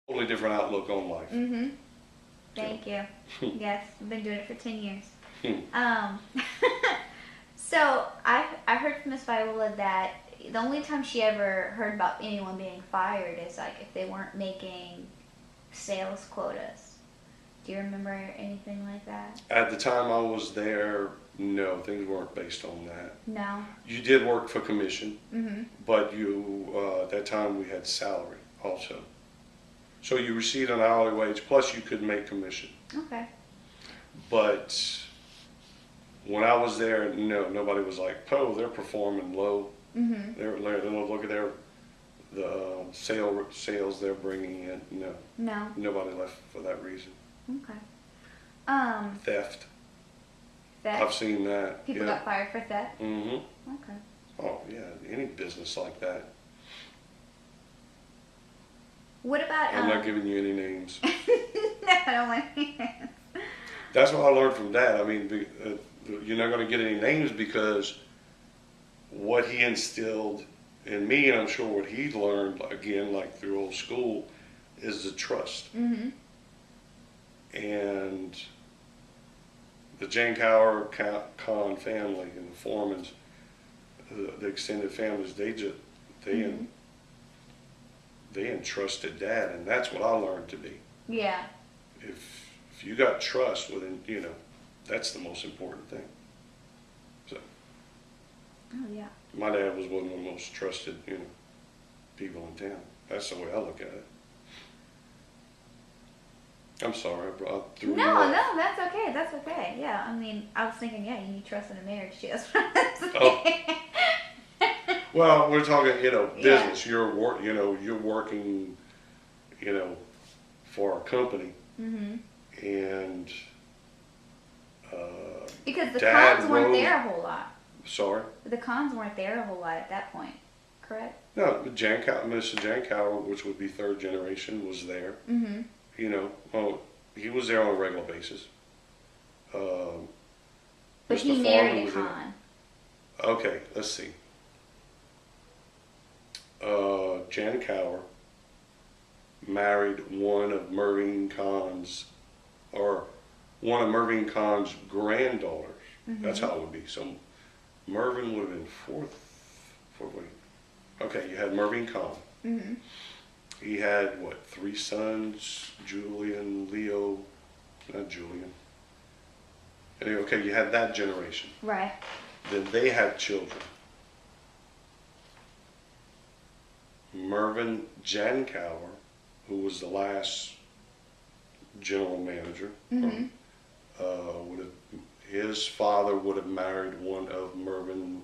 totally different outlook on life. Mhm. Thank you. Yes, I've been doing it for 10 years. Hmm. Um, so I heard from Miss Viola that the only time she ever heard about anyone being fired is like if they weren't making sales quotas. Do you remember anything like that? At the time I was there, no, things weren't based on that. No. You did work for commission, Mhm. but at that time we had salary also. So you received an hourly wage, plus you could make commission. Okay. But when I was there, no, nobody was like, "Oh, they're performing low. Mhm. They look at the sales they're bringing in." No, No. nobody left for that reason. Okay. Um, Theft. theft. I've seen that. People Yeah. got fired for theft. Mhm. Okay. Oh yeah, any business like that. What about I'm not giving you any names. no, I don't want to. That's what I learned from Dad. I mean, you're not going to get any names because what he instilled in me, and I'm sure what he learned again, like through old school, is the trust. Mhm. And the Jankower Khan family and the Foremans, the extended families, Mhm. they entrusted Dad, and that's what I learned to be. Yeah. If you got trust within, that's the most important thing. So Oh yeah. my dad was one of the most trusted, people in town. That's the way I look at it. I'm sorry, I threw you off. No, that's okay. That's okay. Yeah, I mean, I was thinking, yeah, you need trust in a marriage too. That's what I was Oh. saying. Well, we're talking, Yeah. business. You're working, for a company, Mhm. and Because the Dad cons weren't wrote- there a whole lot. sorry. The cons weren't there a whole lot at that point, correct? No, Mr. Jankower, which would be third generation, was there. Mhm. Well, he was there on a regular basis. Um, But Mr. he Farmer married a was there. con. Okay, let's see. Jan Cower married one of Mervyn Khan's, or one of Mervyn Khan's granddaughters. That's how it would be. So Mervyn would have been wait. Okay, you had Mervyn Khan. Mhm. He had what, 3 sons? Julian, Leo, not Julian. Anyway, okay, you had that generation. Right. Then they had children. Mervyn Jankower, who was the last general manager, Mhm. his father would have married one of Mervyn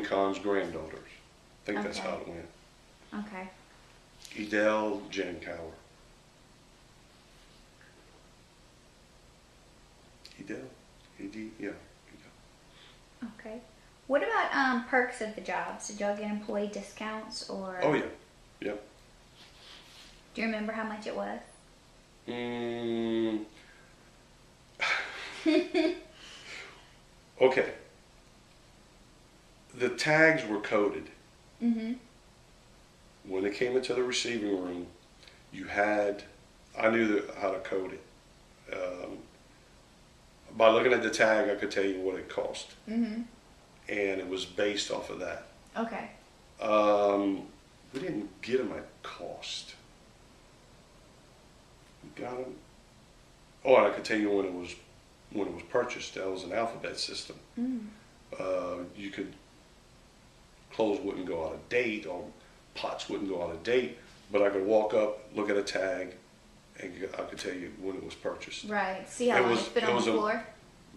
Khan's granddaughters. I think that's Okay. how it went. Okay. Edel Jankower. Yeah. Okay. What about perks of the jobs? Did y'all get employee discounts or? Oh yeah, yep. Do you remember how much it was? Okay. The tags were coded. Mhm. When it came into the receiving room, I knew how to code it. By looking at the tag, I could tell you what it cost, Mhm. and it was based off of that. Okay. We didn't get them at cost. We got them. Oh, and I could tell you when it was purchased. That was an alphabet system. Mm. You could clothes wouldn't go out of date, or pots wouldn't go out of date, but I could walk up, look at a tag, and I could tell you when it was purchased. Right. See how long it's been on the floor?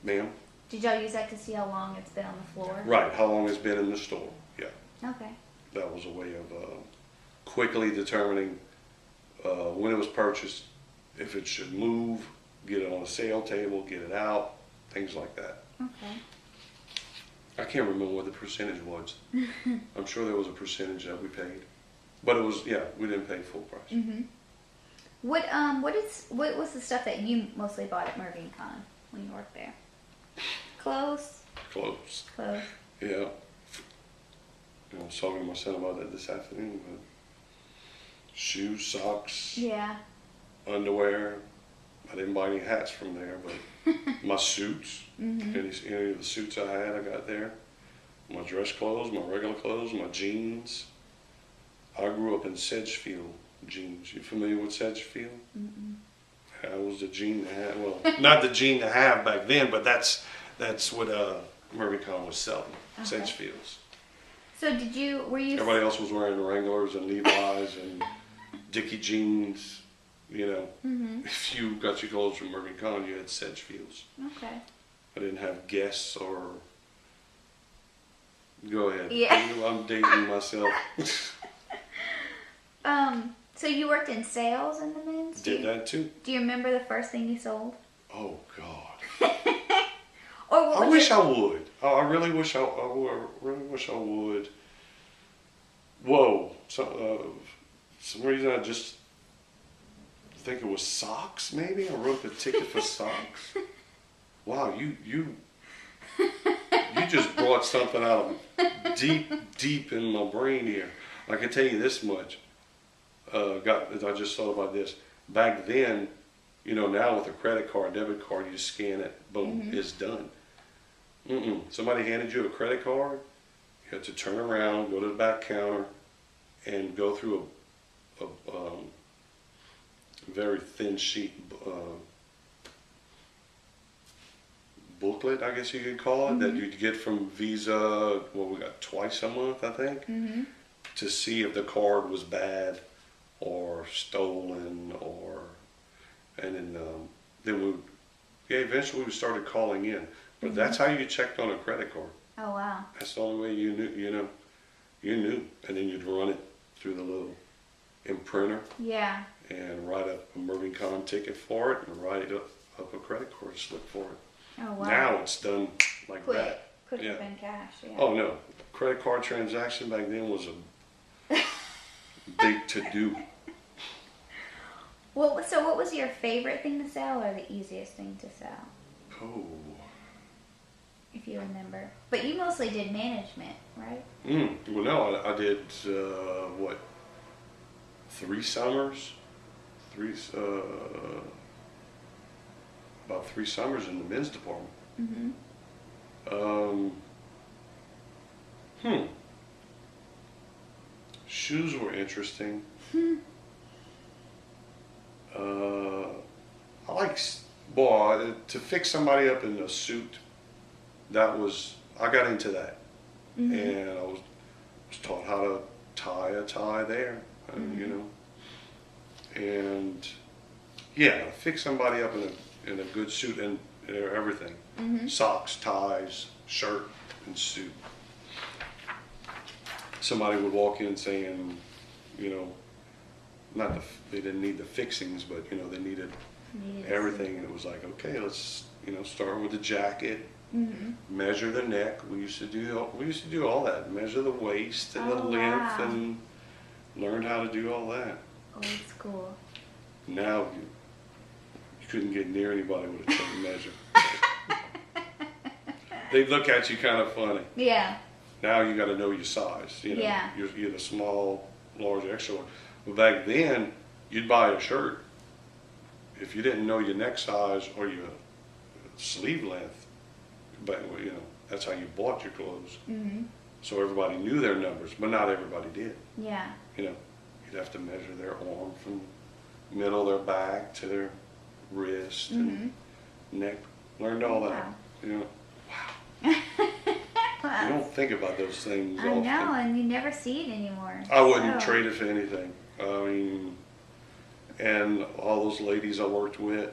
Ma'am? Did y'all use that to see how long it's been on the floor? Right, how long it's been in the store. Yeah, Okay. that was a way of quickly determining when it was purchased, if it should move, get it on a sale table, get it out, things like that. Okay. I can't remember what the percentage was. I'm sure there was a percentage that we paid, but it was, we didn't pay full price. Mhm. What was the stuff that you mostly bought at Mervyn Con when you worked there? Clothes. Close. Clothes. Yeah. I was talking to my son about that this afternoon. shoes, socks, Yeah. underwear. I didn't buy any hats from there, but my suits, any of the suits I had, I got there. My dress clothes, my regular clothes, my jeans. I grew up in Sedgefield jeans. You familiar with Sedgefield? Mm-mm. That was the jean to have. Well, not the jean to have back then, but that's what Mervyn Con was selling. Okay. Sedgefields. So were you? Everybody else was wearing Wranglers and Levi's and Dickie jeans. You know, if you got your clothes from Mervyn Con, you had Sedgefields. Okay. I didn't have Guess or. Go ahead. Yeah. I'm dating myself. So you worked in sales in the men's? Did that too. Do you remember the first thing you sold? Oh God. Or what I wish I would. I really wish I really wish I would. Whoa. Some reason I just think it was socks. Maybe I wrote the ticket for socks. Wow, you just brought something out of deep in my brain here. I can tell you this much. I just thought about this. Back then, you know, now with a credit card, debit card, you scan it, boom, it's done. Somebody handed you a credit card, you had to turn around, go to the back counter, and go through a very thin sheet booklet, I guess you could call it, that you'd get from Visa. Well, we got twice a month, I think, to see if the card was bad or stolen, and then eventually we started calling in. But that's how you checked on a credit card. Oh wow. That's the only way you knew. You knew, and then you'd run it through the little imprinter. Yeah. And write up a Mervyn Con ticket for it, and write up a credit card slip for it. Oh wow. Now it's done like Quick. that. Could have Yeah. been cash. Yeah. Oh no, credit card transaction back then was a big to do. Well, so what was your favorite thing to sell, or the easiest thing to sell, Oh. if you remember? But you mostly did management, right? Well, no, I did what? 3 summers. About 3 summers in the men's department. Shoes were interesting. I like, to fix somebody up in a suit. I got into that, and I was taught how to tie a tie there, you know, and yeah, fix somebody up in a good suit and everything, socks, ties, shirt, and suit. Somebody would walk in saying, you know, they didn't need the fixings, but you know they needed everything, and it was like, okay, let's start with the jacket. Measure the neck. We used to do all that. Measure the waist and the length, and learned how to do all that. Old school. Now you couldn't get near anybody with a tape measure. They'd look at you kind of funny. Yeah. Now you got to know your size. You know, Yeah. You're the small, large, extra large. But back then, you'd buy a shirt. If you didn't know your neck size or your sleeve length, but you know, that's how you bought your clothes. So everybody knew their numbers, but not everybody did. Yeah. You know, you'd have to measure their arm from middle of their back to their wrist and neck. Learned all that. You know, wow. You don't think about those things I often. know, and you never see it anymore. I wouldn't trade it for anything. I mean, and all those ladies I worked with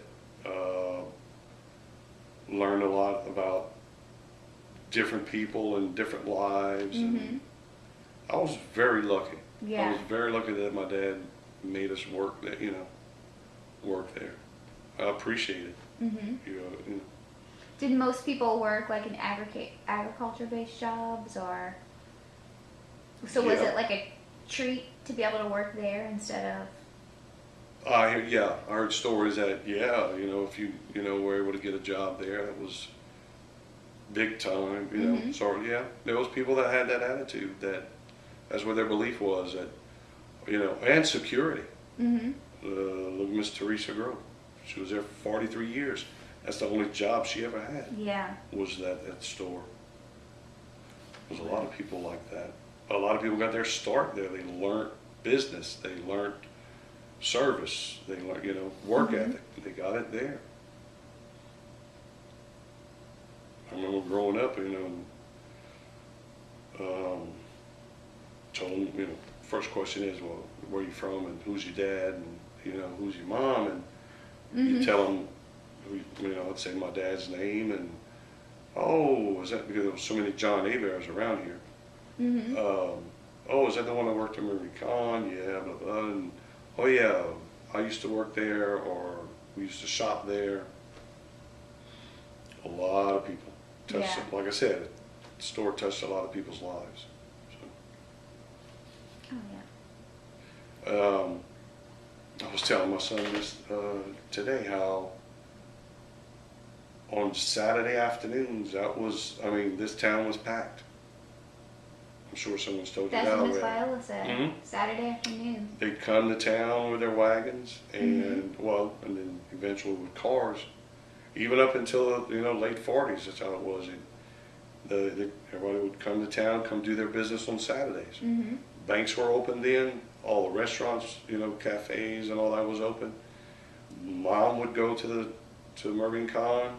learned a lot about different people and different lives. And I was very lucky. Yeah. I was very lucky that my dad made us work work there. I appreciate it. You know, Did most people work like in agriculture-based jobs, or so was it like a treat to be able to work there instead of? I heard stories that you know, if you were able to get a job there, it was big time. You know, so there was people that had that attitude, that's what their belief was, that and security. Mm-hmm. Look at Miss Teresa Grove. She was there for 43 years. That's the only job she ever had. Yeah. Was that store. There's a lot of people like that. A lot of people got their start there. They learned business. They learned service. They learned, work ethic. They got it there. I remember growing up, told them, first question is, well, where are you from and who's your dad and, who's your mom? And you tell them, I'd say my dad's name and, oh, is that because there was so many John Heberts around here? Mm-hmm. Oh, is that the one that worked in Murray Con? Yeah, blah, blah. And, oh, yeah, I used to work there, or we used to shop there. A lot of people touched it. Like I said, the store touched a lot of people's lives. So. Oh, yeah. I was telling my son this today, how on Saturday afternoons, this town was packed. I'm sure someone's told you that That's what already. Miss Viola said. Mm-hmm. Saturday afternoon. They'd come to town with their wagons, and and then eventually with cars, even up until late 40s. That's how it was. Everybody would come to town, come do their business on Saturdays. Mm-hmm. Banks were open then. All the restaurants, cafes and all that was open. Mom would go to Mervyn Con.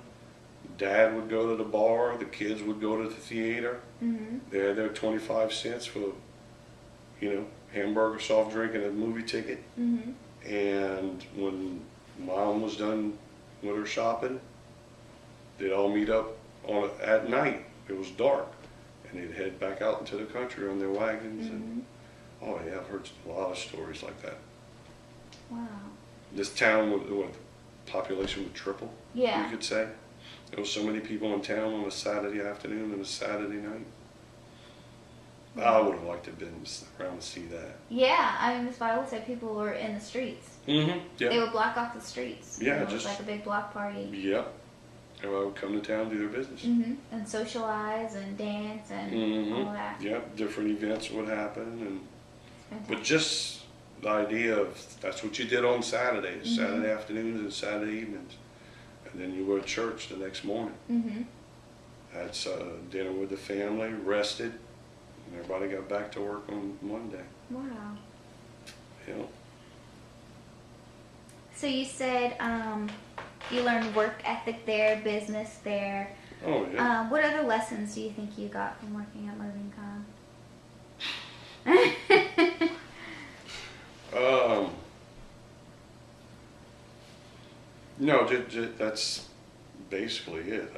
Dad would go to the bar. The kids would go to the theater. Mm-hmm. They had their 25 cents for, hamburger, soft drink, and a movie ticket. Mm-hmm. And when Mom was done with her shopping, they'd all meet up at night. It was dark, and they'd head back out into the country on their wagons. And oh yeah, I've heard a lot of stories like that. Wow. This town the population would triple. Yeah. You could say. There was so many people in town on a Saturday afternoon and a Saturday night. I would have liked to have been around to see that. Yeah, Miss Viola said people were in the streets. Mm-hmm. Yeah. They would block off the streets. Yeah, It was like a big block party. Yep. Everybody would come to town, do their business. Mm-hmm. And socialize and dance and all that. Yep. Different events would happen, Fantastic. but just the idea of that's what you did on Saturdays, Saturday afternoons and Saturday evenings, and then you were at church the next morning. Mm-hmm. Had dinner with the family, rested, and everybody got back to work on Monday. Wow. So you said you learned work ethic there, business there. Oh yeah. What other lessons do you think you got from working at Mervyn Con? No, that's basically it.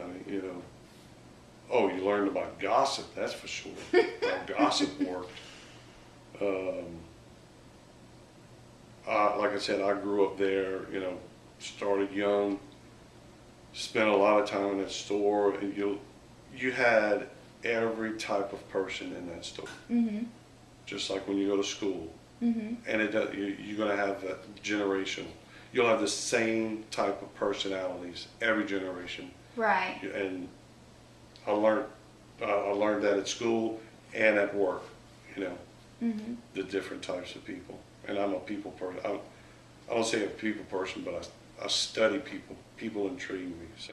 Oh, you learned about gossip, that's for sure. How gossip worked. Like I said, I grew up there, started young, spent a lot of time in that store, and you had every type of person in that store. Mm-hmm. Just like when you go to school. Mm-hmm. And you're going to have that generation. You'll have the same type of personalities every generation. Right. And I learned that at school and at work, the different types of people. And I'm a people person. I don't say a people person, but I study people. People intrigue me. So.